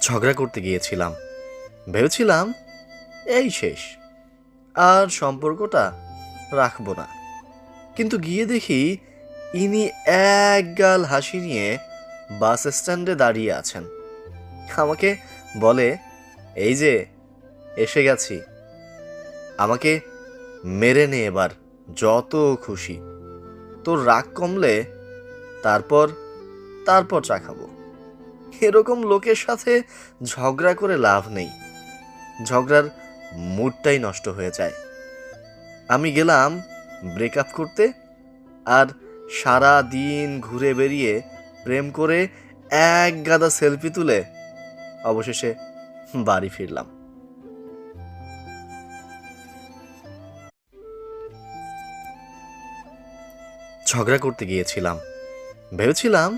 ঝগড়া করতে গিয়েছিলাম, ভেবেছিলাম এই শেষ, আর সম্পর্কটা রাখবো না। কিন্তু গিয়ে দেখি ইনি এক গাল হাসি নিয়ে বাস স্ট্যান্ডে দাঁড়িয়ে আছেন। আমাকে বলে, এই যে এসে গেছি, আমাকে মেরে নে এবার, যত খুশি। তোর রাগ কমলে তারপর তারপর চা খাবো। এরকম লোকের সাথে ঝগড়া করে লাভ নেই, ঝগড়ার মুডটাই নষ্ট হয়ে যায়। আমি গেলাম ব্রেকআপ করতে, আর সারা দিন ঘুরে বেরিয়ে প্রেম করে এক গাদা সেলফি তুলে অবশেষে বাড়ি ফিরলাম। ঝগড়া করতে গিয়েছিলাম, ভেবেছিলাম